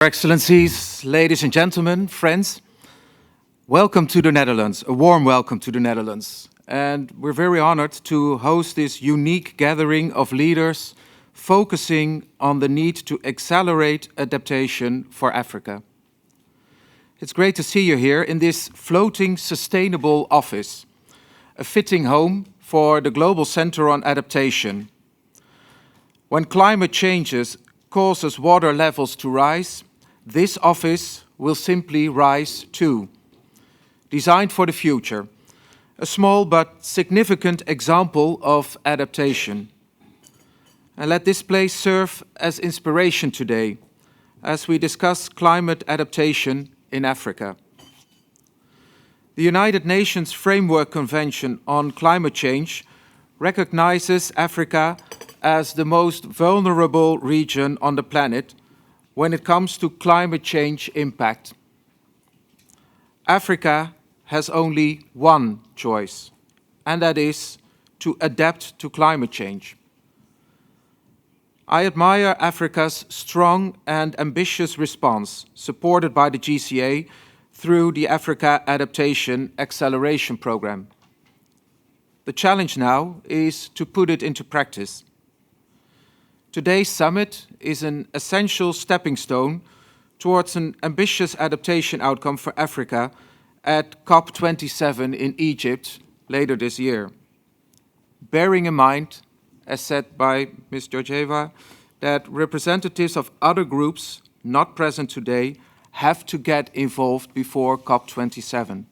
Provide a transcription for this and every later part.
Excellencies, ladies and gentlemen, friends, welcome to the Netherlands, a warm welcome to the Netherlands. And we're very honored to host this unique gathering of leaders focusing on the need to accelerate adaptation for Africa. It's great to see you here in this floating sustainable office, a fitting home for the Global Center on Adaptation. When climate changes causes water levels to rise, this office will simply rise too. Designed for the future, a small but significant example of adaptation. And let this place serve as inspiration today as we discuss climate adaptation in Africa. The United Nations Framework Convention on Climate Change recognizes Africa as the most vulnerable region on the planet when it comes to climate change impact. Africa has only one choice, and that is to adapt to climate change. I admire Africa's strong and ambitious response, supported by the GCA through the Africa Adaptation Acceleration Program. The challenge now is to put it into practice. Today's summit is an essential stepping stone towards an ambitious adaptation outcome for Africa at COP27 in Egypt later this year. Bearing in mind, as said by Ms. Georgieva, that representatives of other groups not present today have to get involved before COP27.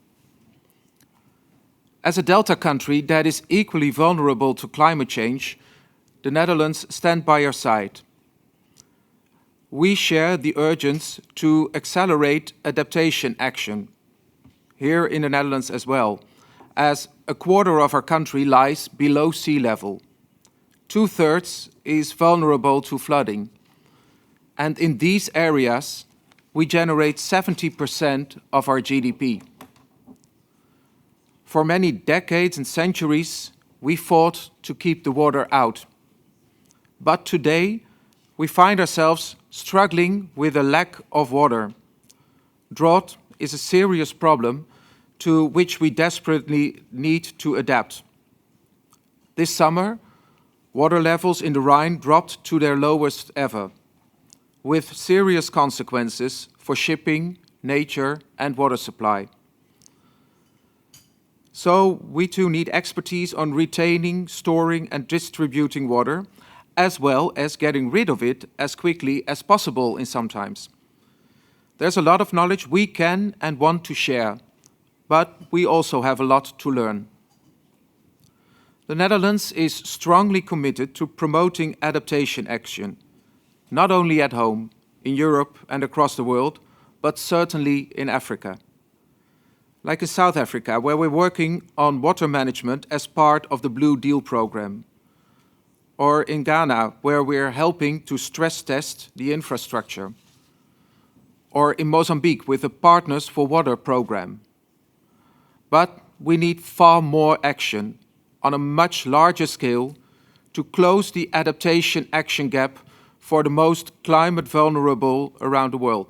As a Delta country that is equally vulnerable to climate change, the Netherlands stand by your side. We share the urgency to accelerate adaptation action, here in the Netherlands as well, as a quarter of our country lies below sea level. 2/3 is vulnerable to flooding. And in these areas, we generate 70% of our GDP. For many decades and centuries, we fought to keep the water out. But today, we find ourselves struggling with a lack of water. Drought is a serious problem to which we desperately need to adapt. This summer, water levels in the Rhine dropped to their lowest ever, with serious consequences for shipping, nature, and water supply. So we too need expertise on retaining, storing, and distributing water, as well as getting rid of it as quickly as possible in some times. There's a lot of knowledge we can and want to share, but we also have a lot to learn. The Netherlands is strongly committed to promoting adaptation action, not only at home, in Europe and across the world, but certainly in Africa. Like in South Africa, where we're working on water management as part of the Blue Deal program. Or in Ghana, where we're helping to stress test the infrastructure. Or in Mozambique with the Partners for Water program. But we need far more action on a much larger scale to close the adaptation action gap for the most climate vulnerable around the world.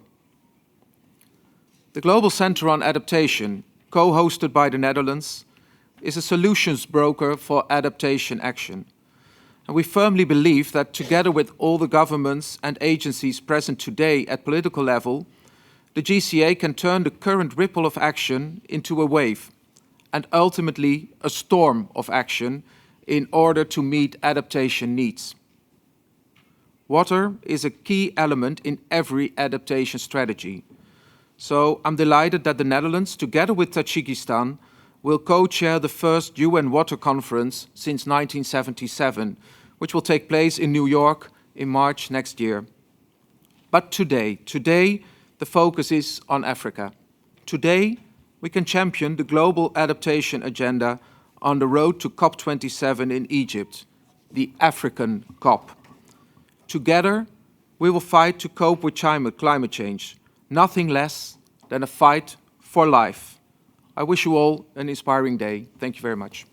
The Global Center on Adaptation, co-hosted by the Netherlands, is a solutions broker for adaptation action. And we firmly believe that together with all the governments and agencies present today at political level, the GCA can turn the current ripple of action into a wave and ultimately a storm of action in order to meet adaptation needs. Water is a key element in every adaptation strategy. So I'm delighted that the Netherlands, together with Tajikistan, will co-chair the first UN Water Conference since 1977, which will take place in New York in March next year. But today, the focus is on Africa. Today, we can champion the global adaptation agenda on the road to COP27 in Egypt, the African COP. Together, we will fight to cope with climate change, nothing less than a fight for life. I wish you all an inspiring day. Thank you very much.